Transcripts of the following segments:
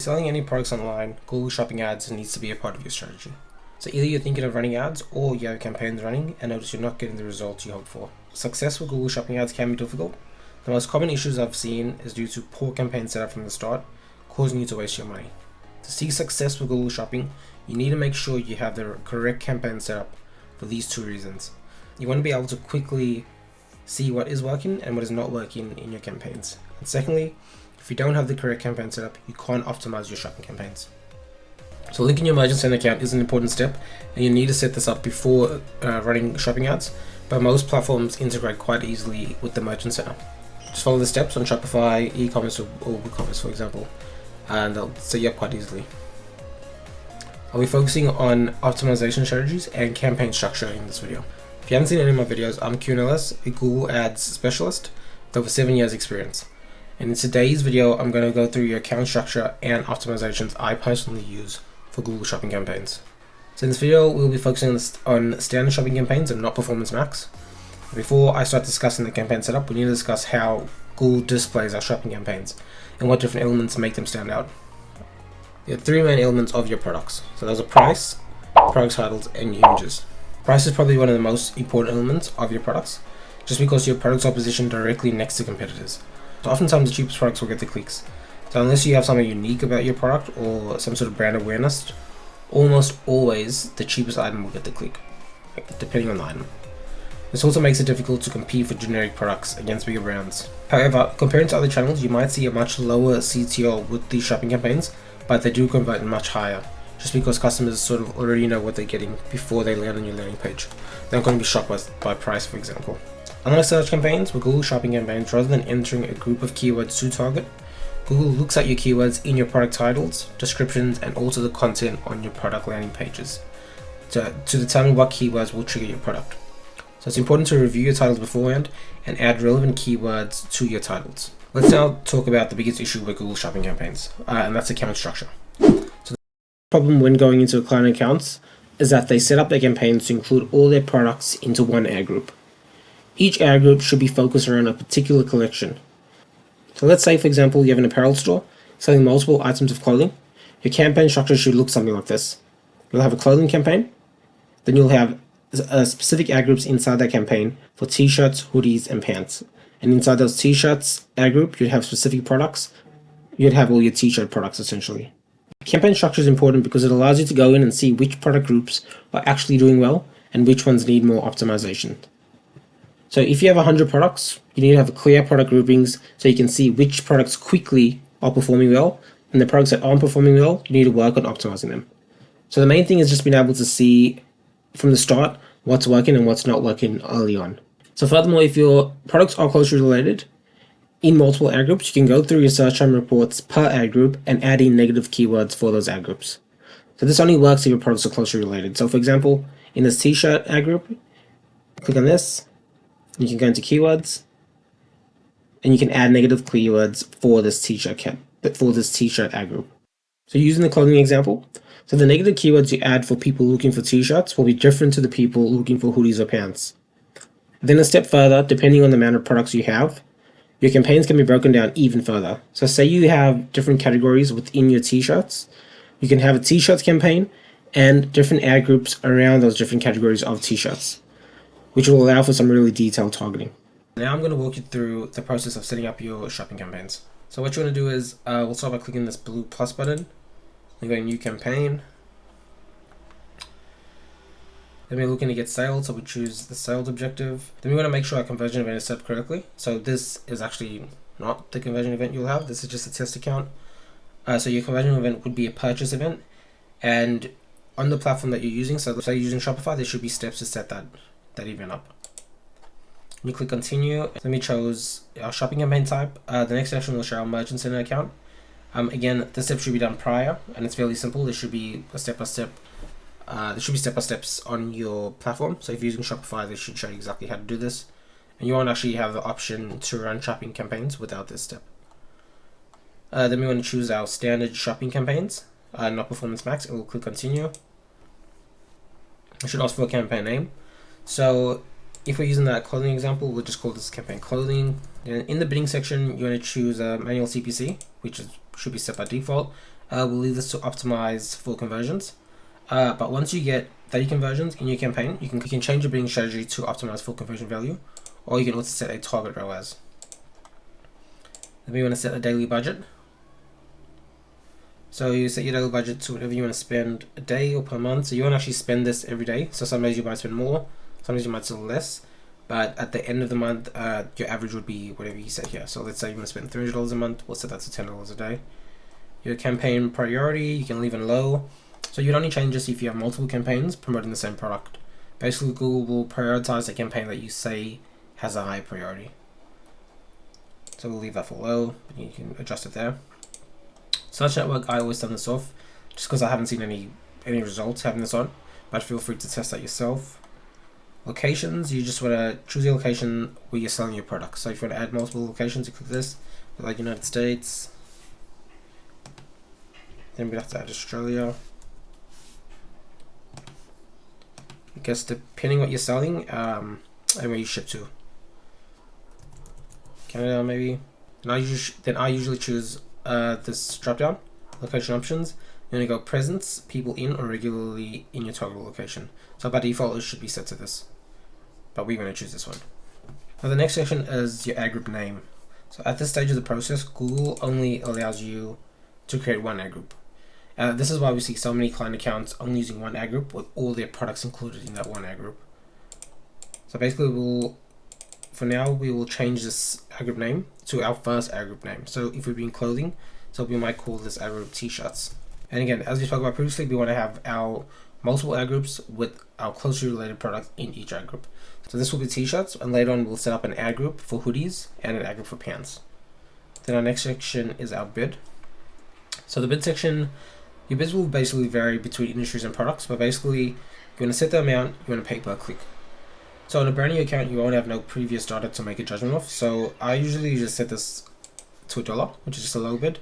Selling any products online, Google Shopping ads needs to be a part of your strategy. So either you're thinking of running ads or you have campaigns running and notice you're not getting the results you hoped for. Success with Google Shopping ads can be difficult. The most common issues I've seen is due to poor campaign setup from the start, causing you to waste your money. To see success with Google Shopping, you need to make sure you have the correct campaign setup for these two reasons. You want to be able to quickly see what is working and what is not working in your campaigns. And secondly, if you don't have the correct campaign setup, you can't optimize your shopping campaigns. So linking your Merchant Center account is an important step, and you need to set this up before running shopping ads, but most platforms integrate quite easily with the Merchant Center. Just follow the steps on Shopify, e-commerce or WooCommerce, for example, and they'll set you up quite easily. I'll be focusing on optimization strategies and campaign structure in this video. If you haven't seen any of my videos, I'm QNLS, a Google Ads specialist with over 7 years experience. And in today's video, I'm going to go through your account structure and optimizations I personally use for Google Shopping campaigns. So in this video, we'll be focusing on standard shopping campaigns and not Performance Max. Before I start discussing the campaign setup, we need to discuss how Google displays our shopping campaigns and what different elements make them stand out. There are three main elements of your products. So those are price, product titles, and images. Price is probably one of the most important elements of your products, just because your products are positioned directly next to competitors. So oftentimes the cheapest products will get the clicks. So unless you have something unique about your product or some sort of brand awareness, almost always the cheapest item will get the click, depending on the item. This also makes it difficult to compete for generic products against bigger brands. However, comparing to other channels, you might see a much lower CTO with these shopping campaigns, but they do convert much higher, just because customers sort of already know what they're getting before they land on your landing page. They're not going to be shocked by price, for example. Unlike search campaigns, with Google Shopping campaigns, rather than entering a group of keywords to target, Google looks at your keywords in your product titles, descriptions, and also the content on your product landing pages to determine what keywords will trigger your product. So it's important to review your titles beforehand and add relevant keywords to your titles. Let's now talk about the biggest issue with Google Shopping campaigns, and that's account structure. So the problem when going into client accounts is that they set up their campaigns to include all their products into one ad group. Each ad group should be focused around a particular collection. So let's say, for example, you have an apparel store selling multiple items of clothing. Your campaign structure should look something like this. You'll have a clothing campaign, then you'll have specific ad groups inside that campaign for t-shirts, hoodies, and pants. And inside those t-shirts ad group, you'd have specific products. You'd have all your t-shirt products essentially. Campaign structure is important because it allows you to go in and see which product groups are actually doing well and which ones need more optimization. So if you have 100 products, you need to have clear product groupings so you can see which products quickly are performing well, and the products that aren't performing well, you need to work on optimizing them. So the main thing is just being able to see from the start what's working and what's not working early on. So furthermore, if your products are closely related in multiple ad groups, you can go through your search term reports per ad group and add in negative keywords for those ad groups. So this only works if your products are closely related. So for example, in this t-shirt ad group, click on this. You can go into keywords, and you can add negative keywords for this t-shirt ad group. So using the clothing example, so the negative keywords you add for people looking for t-shirts will be different to the people looking for hoodies or pants. Then a step further, depending on the amount of products you have, your campaigns can be broken down even further. So say you have different categories within your t-shirts, you can have a t-shirts campaign and different ad groups around those different categories of t-shirts, which will allow for some really detailed targeting. Now I'm going to walk you through the process of setting up your shopping campaigns. So what you want to do is, we'll start by clicking this blue plus button, then go to new campaign. Then we're looking to get sales, so we choose the sales objective. Then we want to make sure our conversion event is set up correctly. So this is actually not the conversion event you'll have, this is just a test account. So your conversion event would be a purchase event, and on the platform that you're using, so say you're using Shopify, there should be steps to set that event up. You click continue. Then we chose our shopping campaign type. The next section will show our Merchant Center account. Again, this step should be done prior, and it's fairly simple. There should be a step-by-step. There should be step-by-steps on your platform. So if you're using Shopify, they should show you exactly how to do this. And you won't actually have the option to run shopping campaigns without this step. Then we want to choose our standard shopping campaigns, not Performance Max, and we'll click continue. I should ask for a campaign name. So if we're using that clothing example, we'll just call this campaign clothing. Then in the bidding section, you want to choose a manual CPC, which should be set by default. We'll leave this to optimize for conversions. But once you get 30 conversions in your campaign, you can change your bidding strategy to optimize for conversion value, or you can also set a target ROAS. Then we want to set a daily budget. So you set your daily budget to whatever you want to spend a day or per month. So you won't actually spend this every day. So some days you might spend more, some days you might spend less. But at the end of the month, your average would be whatever you set here. So let's say you want to spend $300 a month. We'll set that to $10 a day. Your campaign priority, you can leave in low. So you'd only change this if you have multiple campaigns promoting the same product. Basically, Google will prioritize a campaign that you say has a high priority. So we'll leave that for low. You can adjust it there. Search network, I always turn this off just because I haven't seen any results having this on, but feel free to test that yourself. Locations, you just want to choose your location where you're selling your product. So if you want to add multiple locations, you click this, like United States. Then we have to add Australia. I guess depending what you're selling and where you ship to. Canada maybe. And I usually choose this drop down, location options. You're gonna go presence, people in or regularly in your target location. So by default it should be set to this, but we're gonna choose this one. Now the next section is your ad group name. So at this stage of the process, Google only allows you to create one ad group. This is why we see so many client accounts only using one ad group with all their products included in that one ad group. So basically for now we will change this ad group name to our first ad group name. So if we're in clothing, so we might call this ad group t-shirts. And again, as we talked about previously, we want to have our multiple ad groups with our closely related products in each ad group. So this will be t-shirts, and later on we'll set up an ad group for hoodies and an ad group for pants. Then our next section is our bid. So the bid section, your bids will basically vary between industries and products, but basically you want to set the amount you want to pay per click. So on a brand new account, you won't have no previous data to make a judgment of. So I usually just set this to $1, which is just a low bid.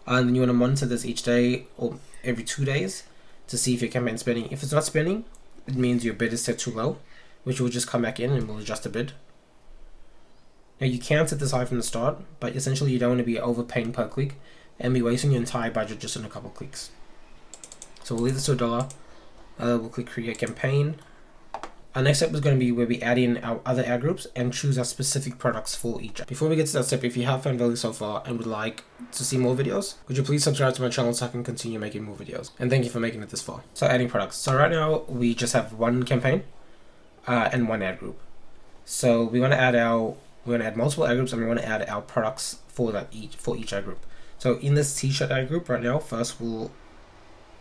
And then you want to monitor this each day or every 2 days to see if your campaign's spending. If it's not spending, it means your bid is set too low, which will just come back in and we'll adjust the bid. Now you can set this high from the start, but essentially you don't want to be overpaying per click and be wasting your entire budget just on a couple clicks. So we'll leave this to $1. We'll click create campaign. Our next step is going to be where we add in our other ad groups and choose our specific products for each. Before we get to that step, if you have found value so far and would like to see more videos, would you please subscribe to my channel so I can continue making more videos? And thank you for making it this far. So adding products. So right now we just have one campaign and one ad group. So we want to add multiple ad groups and we want to add our products for each ad group. So in this t-shirt ad group right now, first we'll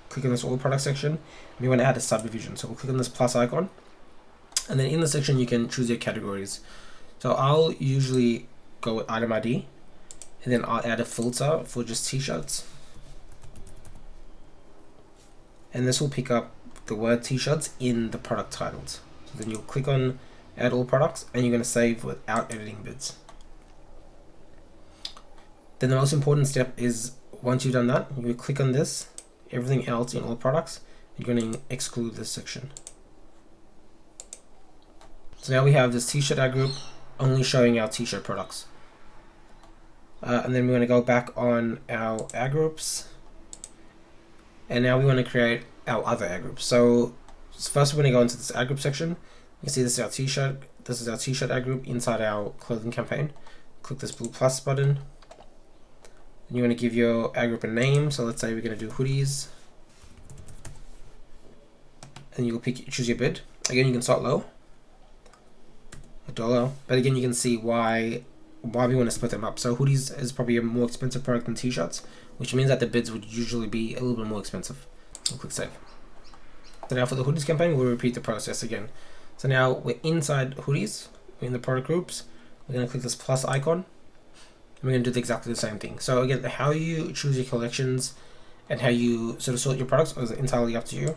click on this all product section. And we want to add a subdivision. So we'll click on this plus icon. And then in the section, you can choose your categories. So I'll usually go with item ID, and then I'll add a filter for just t-shirts. And this will pick up the word t-shirts in the product titles. So then you'll click on add all products, and you're going to save without editing bids. Then the most important step is once you've done that, you click on this, everything else in all products, you're going to exclude this section. So now we have this t-shirt ad group only showing our t-shirt products. And then we're going to go back on our ad groups. And now we want to create our other ad groups. So first we're going to go into this ad group section. You can see this is our t-shirt. This is our t-shirt ad group inside our clothing campaign. Click this blue plus button. And you want to give your ad group a name. So let's say we're going to do hoodies. And you'll choose your bid. Again, you can start low. $1, but again you can see why we want to split them up. So hoodies is probably a more expensive product than t-shirts, which means that the bids would usually be a little bit more expensive. We'll click save. So now for the hoodies campaign, we'll repeat the process again. So now we're inside hoodies, we're in the product groups, we're going to click this plus icon, and we're going to do exactly the same thing. So again, how you choose your collections and how you sort of sort your products is entirely up to you.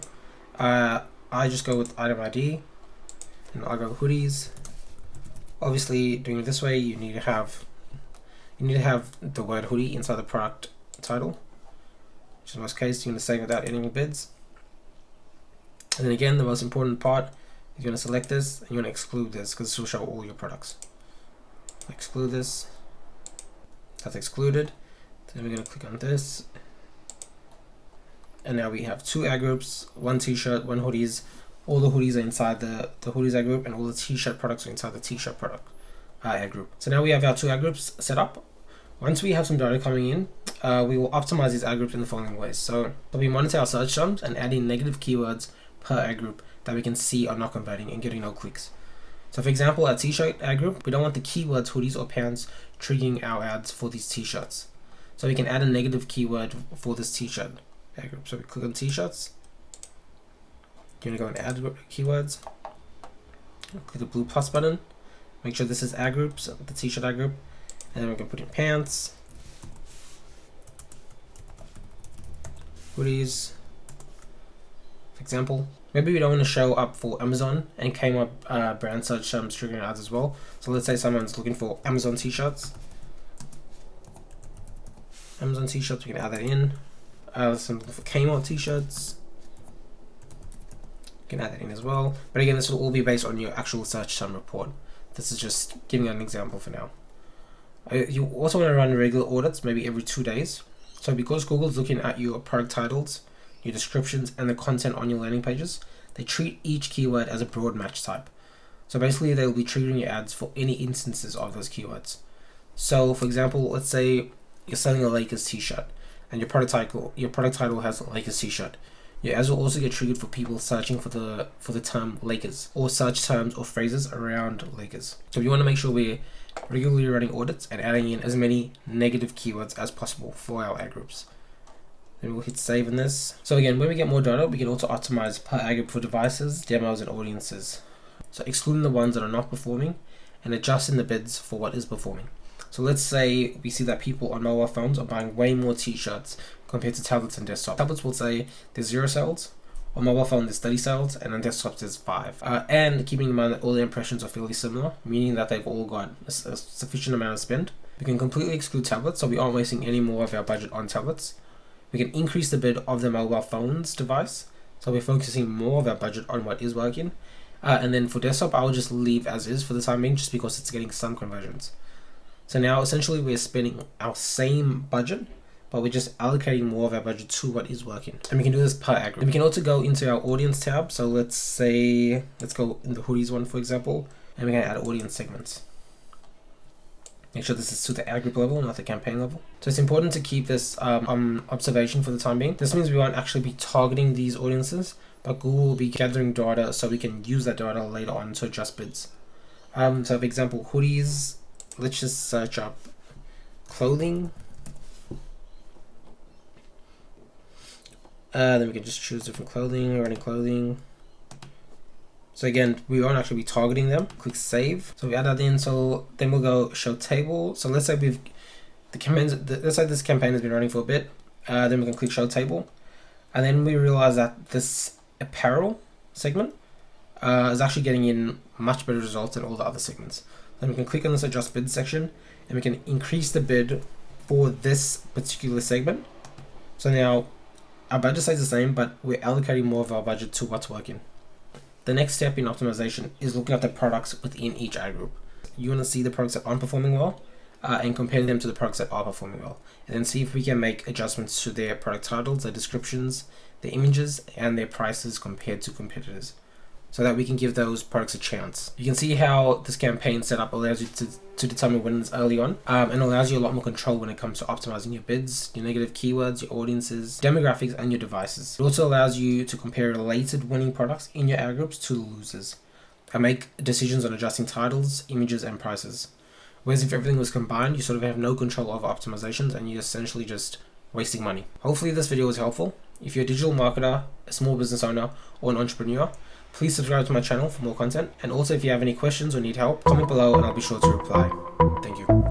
I just go with item ID, and I'll go hoodies. Obviously, doing it this way, you need to have the word hoodie inside the product title, which in most cases you're going to save without any bids. And then again, the most important part is you're going to select this and you're going to exclude this because this will show all your products. Exclude this. That's excluded. Then we're going to click on this, and now we have 2 ad groups, 1 t-shirt, 1 hoodies. All the hoodies are inside the hoodies ad group, and all the t-shirt products are inside the t-shirt product ad group. So now we have our 2 ad groups set up. Once we have some data coming in, we will optimize these ad groups in the following ways. So we monitor our search terms and add in negative keywords per ad group that we can see are not converting and getting no clicks. So for example, our t-shirt ad group, we don't want the keywords hoodies or pants triggering our ads for these t-shirts. So we can add a negative keyword for this t-shirt ad group. So we click on t-shirts. You're gonna go and add keywords. Click the blue plus button. Make sure this is ad groups, the t-shirt ad group. And then we can put in pants, hoodies, for example. Maybe we don't want to show up for Amazon and came up brand search triggering ads as well. So let's say someone's looking for Amazon t-shirts. Amazon t-shirts, we can add that in. Something for Kmart t-shirts. You can add that in as well. But again, this will all be based on your actual search term report. This is just giving an example for now. You also want to run regular audits, maybe every 2 days. So because Google's looking at your product titles, your descriptions, and the content on your landing pages, they treat each keyword as a broad match type. So basically they'll be triggering your ads for any instances of those keywords. So for example, let's say you're selling a Lakers t-shirt and your product title has a Lakers t-shirt. Your ads will also get triggered for people searching for the term Lakers or search terms or phrases around Lakers. So we want to make sure we're regularly running audits and adding in as many negative keywords as possible for our ad groups. Then we'll hit save in this. So again, when we get more data, we can also optimize per ad group for devices, demos, and audiences. So excluding the ones that are not performing and adjusting the bids for what is performing. So let's say we see that people on mobile phones are buying way more t-shirts compared to tablets and desktop. Tablets will say there's 0 sales, on mobile phone there's 30 sales, and on desktops there's 5. And keeping in mind that all the impressions are fairly similar, meaning that they've all got a sufficient amount of spend. We can completely exclude tablets, so we aren't wasting any more of our budget on tablets. We can increase the bid of the mobile phone's device, so we're focusing more of our budget on what is working. And then for desktop, I will just leave as is for the time being, just because it's getting some conversions. So now essentially we're spending our same budget, but we're just allocating more of our budget to what is working. And we can do this per ad group. And we can also go into our audience tab. So let's go in the hoodies one, for example, and we can add audience segments. Make sure this is to the ad group level, not the campaign level. So it's important to keep this observation for the time being. This means we won't actually be targeting these audiences, but Google will be gathering data so we can use that data later on to adjust bids. So for example, hoodies, let's just search up clothing. Then we can just choose different clothing, running clothing. So again, we won't actually be targeting them. Click save. So we add that in. So then we'll go show table. So let's say let's say this campaign has been running for a bit. Then we can click show table, and then we realize that this apparel segment is actually getting in much better results than all the other segments. Then we can click on this adjust bid section, and we can increase the bid for this particular segment. So now our budget stays the same, but we're allocating more of our budget to what's working. The next step in optimization is looking at the products within each ad group. You want to see the products that aren't performing well and compare them to the products that are performing well, and then see if we can make adjustments to their product titles, their descriptions, their images, and their prices compared to competitors, so that we can give those products a chance. You can see how this campaign setup allows you to determine winners early on, and allows you a lot more control when it comes to optimizing your bids, your negative keywords, your audiences, demographics, and your devices. It also allows you to compare related winning products in your ad groups to the losers, and make decisions on adjusting titles, images, and prices. Whereas if everything was combined, you sort of have no control over optimizations, and you're essentially just wasting money. Hopefully this video was helpful. If you're a digital marketer, a small business owner, or an entrepreneur, please subscribe to my channel for more content. And also, if you have any questions or need help, comment below and I'll be sure to reply. Thank you.